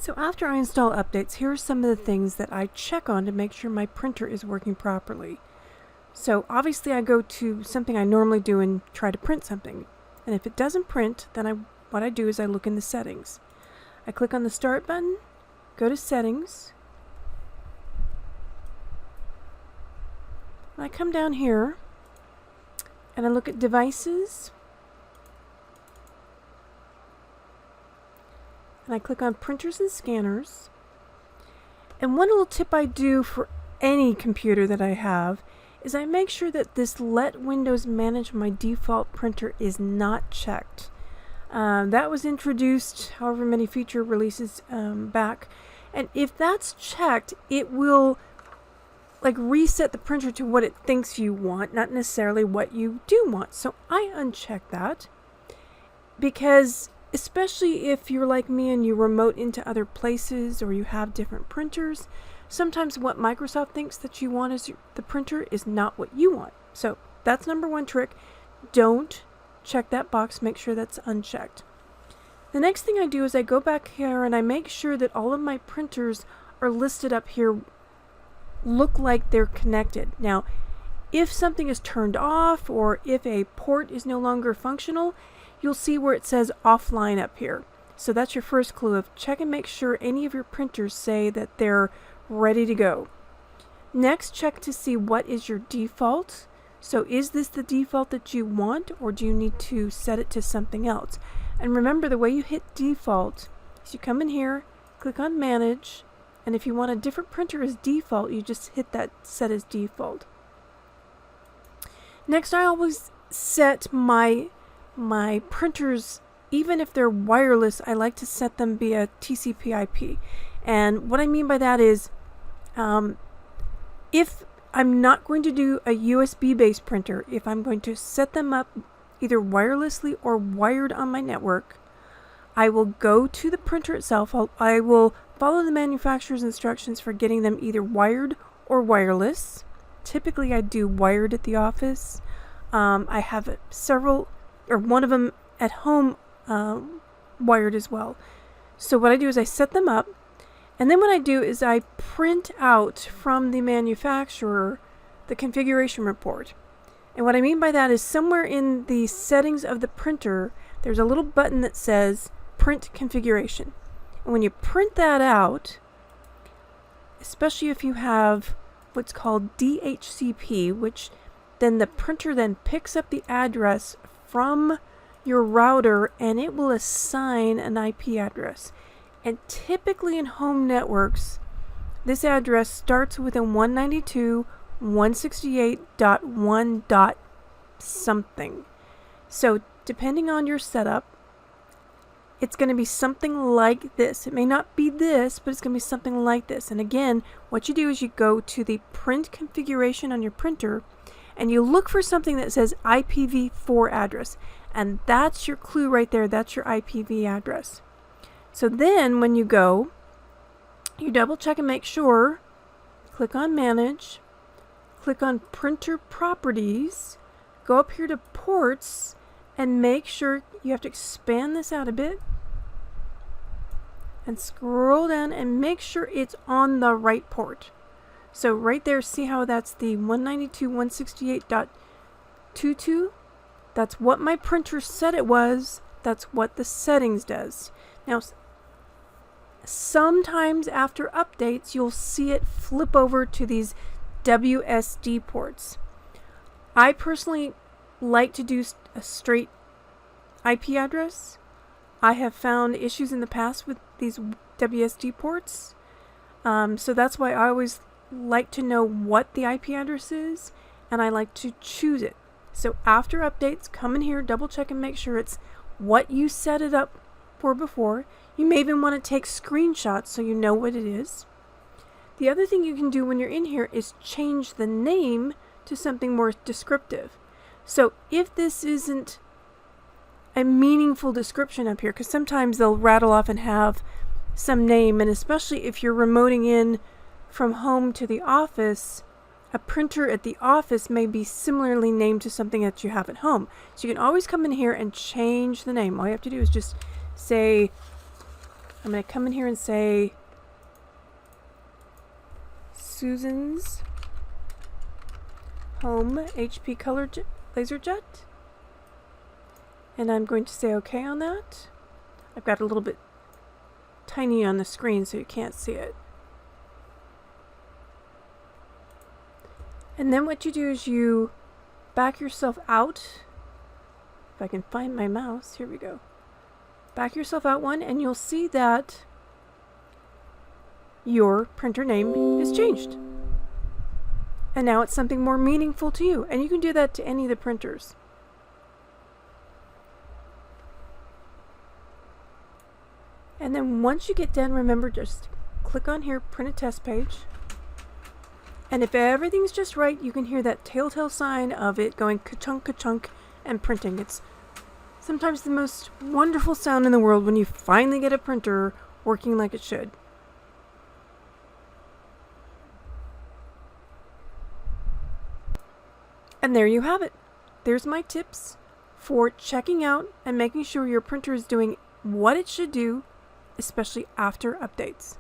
So after I install updates, here are some of the things that I check on to make sure my printer is working properly. So obviously I go to something I normally do and try to print something. And if it doesn't print, then what I do is I look in the settings. I click on the Start button, go to Settings, and I come down here and I look at Devices, and I click on Printers and Scanners. And one little tip I do for any computer that I have is I make sure that this Let Windows Manage My Default Printer is not checked. That was introduced however many feature releases back, and if that's checked, it will reset the printer to what it thinks you want, not necessarily what you do want. So I uncheck that, because especially if you're like me and you remote into other places or you have different printers, sometimes what Microsoft thinks that you want as the printer is not what you want. So that's number one trick. Don't check that box. Make sure that's unchecked. The next thing I do is I go back here and I make sure that all of my printers are listed up here, look like they're connected. Now, if something is turned off or if a port is no longer functional, you'll see where it says offline up here. So that's your first clue of check and make sure any of your printers say that they're ready to go. Next, check to see what is your default. So is this the default that you want, or do you need to set it to something else? And remember, the way you hit default is you come in here, click on Manage, and if you want a different printer as default, you just hit that Set as Default. Next, I always set my printers, even if they're wireless, I like to set them via TCP/IP. And what I mean by that is, if I'm not going to do a USB-based printer, if I'm going to set them up either wirelessly or wired on my network, I will go to the printer itself. I will follow the manufacturer's instructions for getting them either wired or wireless. Typically, I do wired at the office. I have several, or one of them at home, wired as well. So what I do is I set them up, and then what I do is I print out from the manufacturer the configuration report. And what I mean by that is somewhere in the settings of the printer, there's a little button that says Print Configuration. And when you print that out, especially if you have what's called DHCP, which then the printer then picks up the address from your router and it will assign an IP address. And typically in home networks, this address starts with a 192.168.1. something. So depending on your setup, it's going to be something like this. It may not be this, but it's going to be something like this. And again, what you do is you go to the print configuration on your printer and you look for something that says IPv4 address. And that's your clue right there. That's your IPv address. So then when you go, you double check and make sure, click on Manage, click on Printer Properties, go up here to Ports, and make sure you have to expand this out a bit and scroll down and make sure it's on the right port. So right there, see how that's the 192.168.22? That's what my printer said it was. That's what the settings does. Now, sometimes after updates, you'll see it flip over to these WSD ports. I personally like to do a straight IP address. I have found issues in the past with these WSD ports. So that's why I always like to know what the IP address is, and I like to choose it. So after updates, come in here, double check and make sure it's what you set it up for before. You may even want to take screenshots so you know what it is. The other thing you can do when you're in here is change the name to something more descriptive. So if this isn't a meaningful description up here, because sometimes they'll rattle off and have some name, and especially if you're remoting in from home to the office, a printer at the office may be similarly named to something that you have at home. So you can always come in here and change the name. All you have to do is just say I'm going to come in here and say Susan's Home HP Color Laser Jet. And I'm going to say OK on that. I've got a little bit tiny on the screen so you can't see it. And then what you do is you back yourself out. If I can find my mouse, here we go. Back yourself out one and you'll see that your printer name is changed. And now it's something more meaningful to you. And you can do that to any of the printers. And then once you get done, remember, just click on here, print a test page. And if everything's just right, you can hear that telltale sign of it going ka-chunk, ka-chunk, and printing. It's sometimes the most wonderful sound in the world when you finally get a printer working like it should. And there you have it. There's my tips for checking out and making sure your printer is doing what it should do, especially after updates.